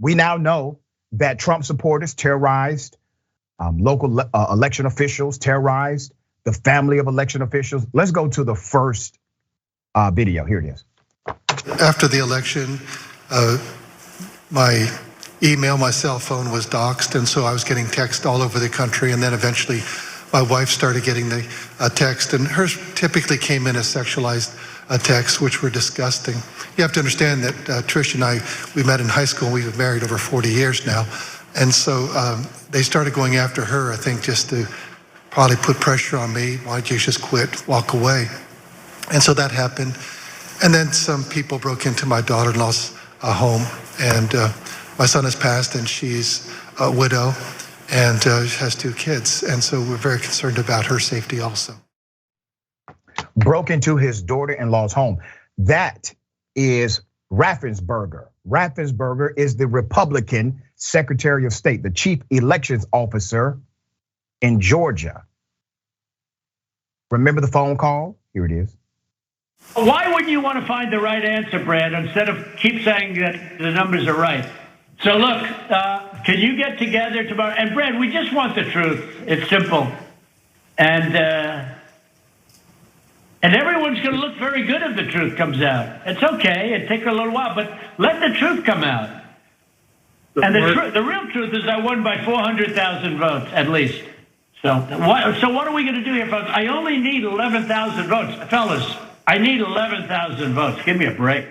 we now know that Trump supporters terrorized local election officials, terrorized the family of election officials. Let's go to the first video. Here it is. After the election, my email, my cell phone was doxxed, and so I was getting text all over the country, and then eventually my wife started getting the text, and hers typically came in as sexualized texts, which were disgusting. You have to understand that Trish and I, we met in high school, we've been married over 40 years now, and so they started going after her, I think, just to probably put pressure on me. Why'd you just quit, walk away? And so that happened. And then some people broke into my daughter-in-law's home, and my son has passed, and she's a widow and has 2 kids. And so we're very concerned about her safety also. Broke into his daughter-in-law's home. That is Raffensperger. Raffensperger is the Republican Secretary of State, the chief elections officer in Georgia. Remember the phone call? Here it is. Why wouldn't you want to find the right answer, Brad, instead of keep saying that the numbers are right? So look, can you get together tomorrow? And Brad, we just want the truth. It's simple. And everyone's going to look very good if the truth comes out. It's okay. It takes a little while, but let the truth come out. And the real truth is I won by 400,000 votes, at least. So what are we going to do here, folks? I only need 11,000 votes. Fellas, I need 11,000 votes. Give me a break.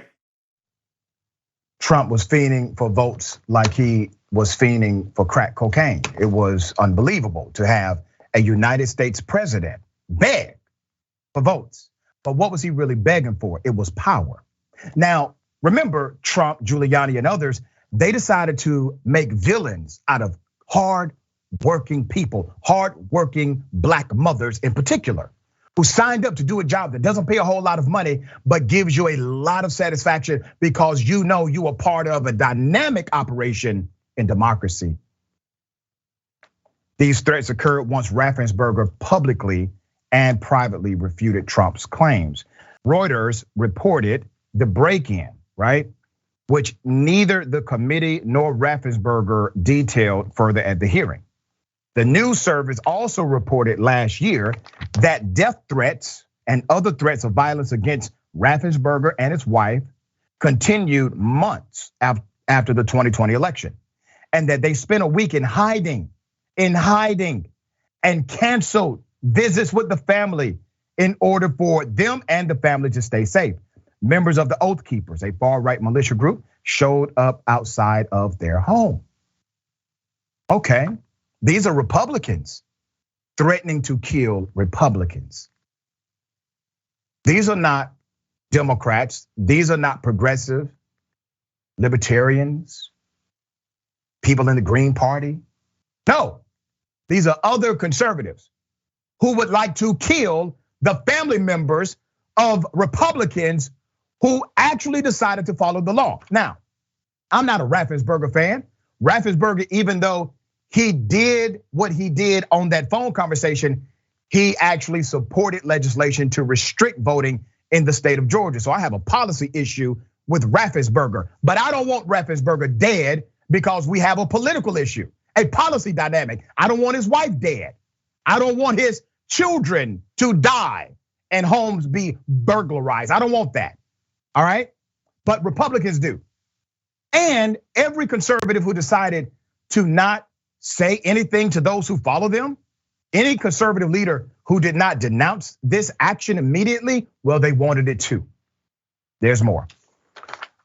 Trump was fiending for votes like he was fiending for crack cocaine. It was unbelievable to have a United States president beg for votes. But what was he really begging for? It was power. Now, remember Trump, Giuliani, and others, they decided to make villains out of hard-working people, hard-working Black mothers in particular, who signed up to do a job that doesn't pay a whole lot of money, but gives you a lot of satisfaction because you know you are part of a dynamic operation in democracy. These threats occurred once Raffensperger publicly and privately refuted Trump's claims. Reuters reported the break-in, right? Which neither the committee nor Raffensperger detailed further at the hearing. The news service also reported last year that death threats and other threats of violence against Raffensperger and his wife continued months after the 2020 election, and that they spent a week in hiding, and canceled visits with the family in order for them and the family to stay safe. Members of the Oath Keepers, a far-right militia group, showed up outside of their home. Okay. These are Republicans threatening to kill Republicans. These are not Democrats. These are not progressive, libertarians, people in the Green Party. No, these are other conservatives who would like to kill the family members of Republicans who actually decided to follow the law. Now, I'm not a Raffensperger fan. Raffensperger, even though he did what he did on that phone conversation, he actually supported legislation to restrict voting in the state of Georgia. So I have a policy issue with Raffensperger, but I don't want Raffensperger dead because we have a political issue, a policy dynamic. I don't want his wife dead. I don't want his children to die and homes be burglarized. I don't want that, all right? But Republicans do. And every conservative who decided to not say anything to those who follow them, any conservative leader who did not denounce this action immediately, well, they wanted it too. There's more.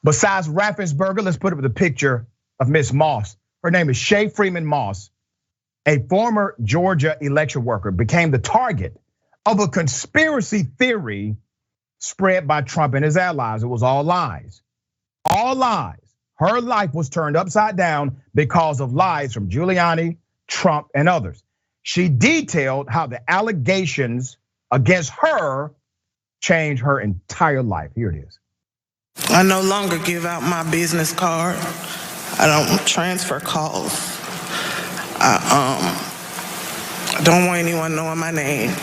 Besides Raffensperger, let's put up the picture of Miss Moss. Her name is Shay Freeman Moss, a former Georgia election worker, became the target of a conspiracy theory spread by Trump and his allies. It was all lies, all lies. Her life was turned upside down because of lies from Giuliani, Trump, and others. She detailed how the allegations against her changed her entire life. Here it is. I no longer give out my business card. I don't transfer calls. I don't want anyone knowing my name.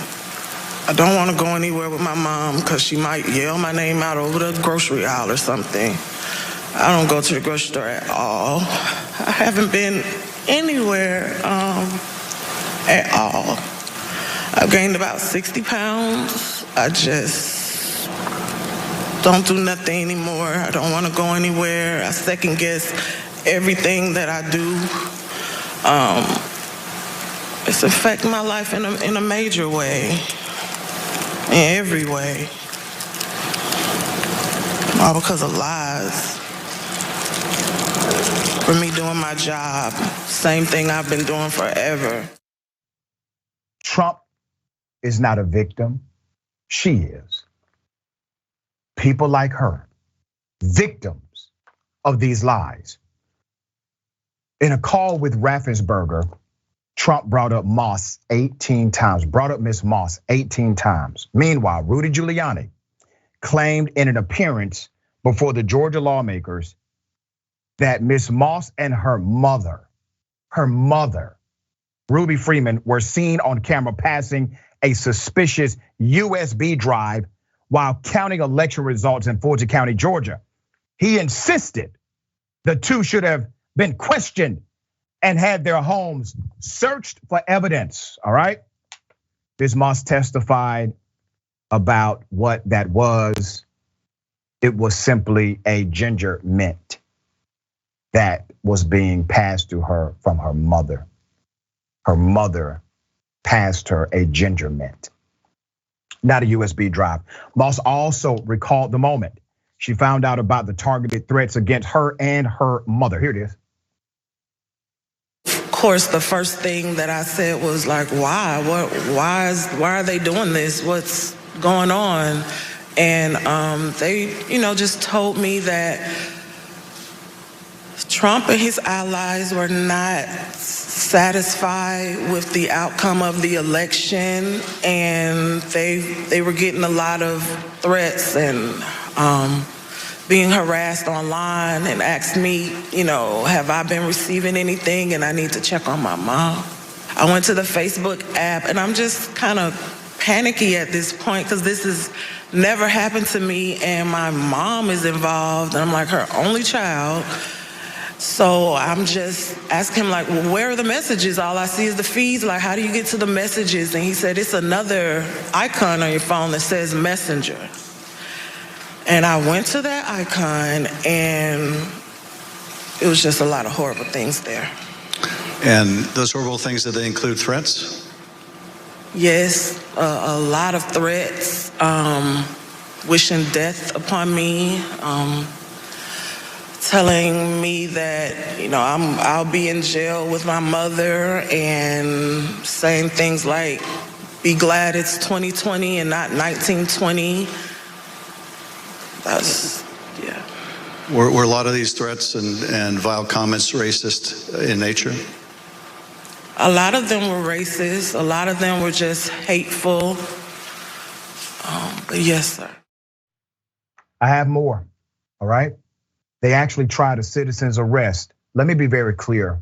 I don't want to go anywhere with my mom because she might yell my name out over the grocery aisle or something. I don't go to the grocery store at all. I haven't been anywhere at all. I've gained about 60 pounds. I just don't do nothing anymore. I don't want to go anywhere. I second guess everything that I do. It's affecting my life in a major way, in every way. All because of lies. For me doing my job, same thing I've been doing forever. Trump is not a victim, she is. People like her, victims of these lies. In a call with Raffensperger, Trump brought up Moss 18 times, brought up Miss Moss 18 times. Meanwhile, Rudy Giuliani claimed in an appearance before the Georgia lawmakers that Miss Moss and her mother, Ruby Freeman, were seen on camera passing a suspicious USB drive while counting election results in Fulton County, Georgia. He insisted the two should have been questioned and had their homes searched for evidence, all right? Ms. Moss testified about what that was. It was simply a ginger mint that was being passed to her from her mother. Her mother passed her a ginger mint, not a USB drive. Moss also recalled the moment she found out about the targeted threats against her and her mother. Here it is. Of course, the first thing that I said was like, why? Why are they doing this? What's going on? And they, just told me that Trump and his allies were not satisfied with the outcome of the election, and they were getting a lot of threats and being harassed online, and asked me, have I been receiving anything, and I need to check on my mom. I went to the Facebook app, and I'm just kind of panicky at this point because this has never happened to me, and my mom is involved, and I'm like her only child. So I'm just asking him, like, well, where are the messages? All I see is the feeds. Like, how do you get to the messages? And he said, it's another icon on your phone that says Messenger. And I went to that icon, and it was just a lot of horrible things there. And those horrible things, did they include threats? Yes, a lot of threats, wishing death upon me, telling me that, I'll be in jail with my mother, and saying things like, be glad it's 2020 and not 1920. That's, yeah. Were a lot of these threats and vile comments racist in nature? A lot of them were racist. A lot of them were just hateful. But yes, sir. I have more, all right? They actually tried a citizen's arrest. Let me be very clear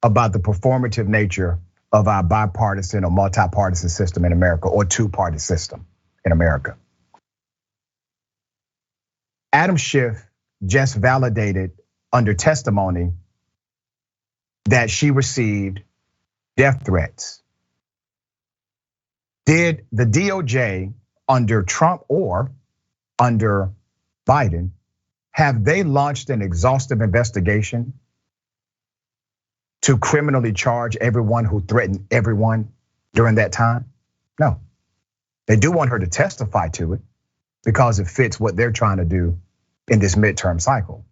about the performative nature of our bipartisan or multi-partisan system in America, or two-party system in America. Adam Schiff just validated under testimony that she received death threats. Did the DOJ under Trump or under Biden, have they launched an exhaustive investigation to criminally charge everyone who threatened everyone during that time? No. They do want her to testify to it because it fits what they're trying to do in this midterm cycle.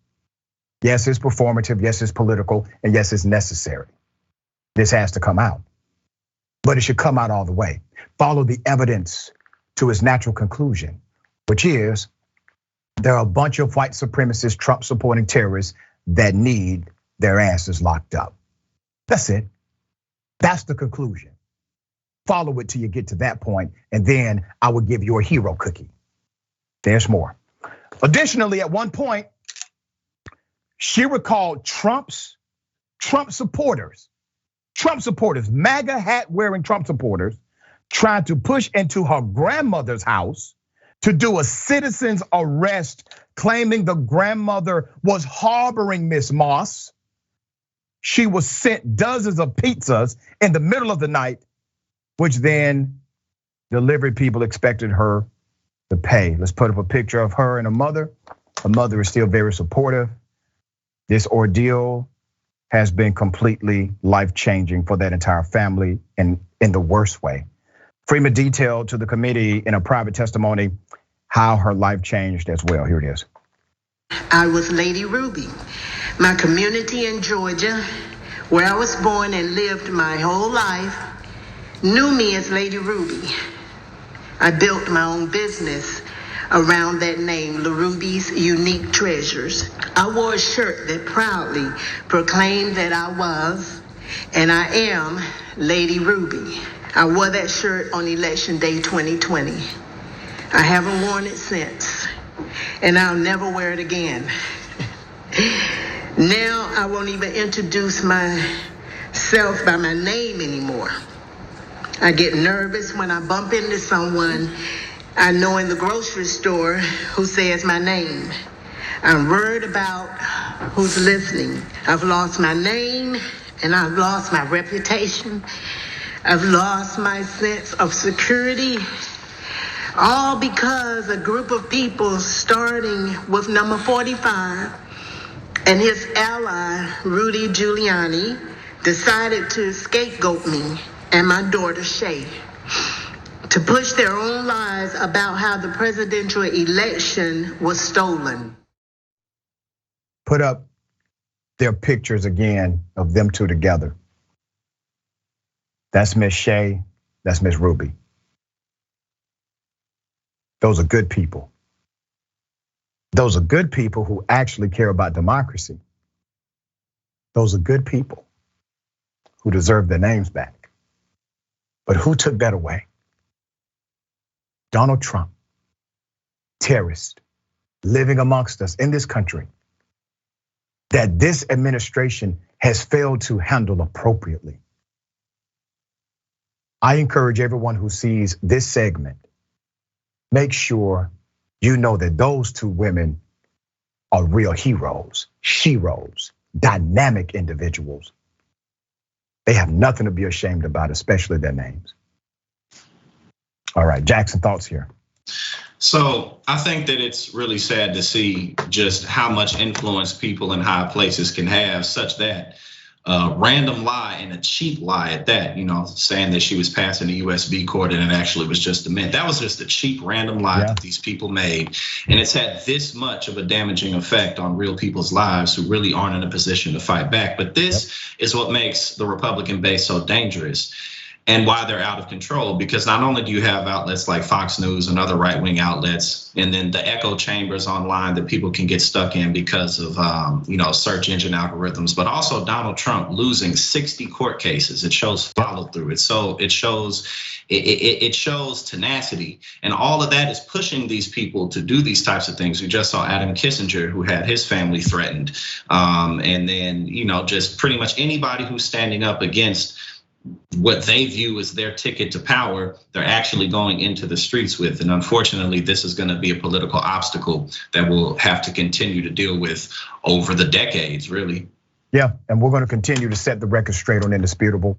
Yes, it's performative, yes, it's political, and yes, it's necessary. This has to come out, but it should come out all the way. Follow the evidence to its natural conclusion, which is there are a bunch of white supremacist, Trump supporting terrorists that need their asses locked up. That's it. That's the conclusion. Follow it till you get to that point, and then I will give you a hero cookie. There's more. Additionally, at one point, she recalled Trump supporters, MAGA hat wearing Trump supporters, trying to push into her grandmother's house to do a citizen's arrest claiming the grandmother was harboring Miss Moss. She was sent dozens of pizzas in the middle of the night, which then delivery people expected her to pay. Let's put up a picture of her and her mother. Her mother is still very supportive. This ordeal has been completely life-changing for that entire family and in the worst way. Freeman detailed to the committee in a private testimony how her life changed as well. Here it is. I was Lady Ruby. My community in Georgia, where I was born and lived my whole life, knew me as Lady Ruby. I built my own business around that name, LaRuby's Unique Treasures. I wore a shirt that proudly proclaimed that I was, and I am, Lady Ruby. I wore that shirt on Election Day 2020. I haven't worn it since, and I'll never wear it again. Now I won't even introduce myself by my name anymore. I get nervous when I bump into someone I know in the grocery store who says my name. I'm worried about who's listening. I've lost my name and I've lost my reputation. I've lost my sense of security, all because a group of people starting with number 45 and his ally, Rudy Giuliani, decided to scapegoat me and my daughter, Shay, to push their own lies about how the presidential election was stolen. Put up their pictures again of them two together. That's Miss Shay, that's Miss Ruby. Those are good people. Those are good people who actually care about democracy. Those are good people who deserve their names back. But who took that away? Donald Trump, terrorist, living amongst us in this country, that this administration has failed to handle appropriately. I encourage everyone who sees this segment, make sure you know that those two women are real heroes, sheroes, dynamic individuals. They have nothing to be ashamed about, especially their names. All right, Jackson, thoughts here. So I think that it's really sad to see just how much influence people in high places can have, such that a random lie and a cheap lie at that, saying that she was passing a USB cord and it actually was just a mint. That was just a cheap random lie that these people made. And it's had this much of a damaging effect on real people's lives who really aren't in a position to fight back. But this is what makes the Republican base so dangerous and why they're out of control, because not only do you have outlets like Fox News and other right-wing outlets, and then the echo chambers online that people can get stuck in because of search engine algorithms, but also Donald Trump losing 60 court cases. It shows follow through. It shows tenacity, and all of that is pushing these people to do these types of things. We just saw Adam Kissinger, who had his family threatened, and then just pretty much anybody who's standing up against what they view as their ticket to power, they're actually going into the streets with. And unfortunately, this is going to be a political obstacle that we'll have to continue to deal with over the decades, really. Yeah, and we're going to continue to set the record straight on Indisputable.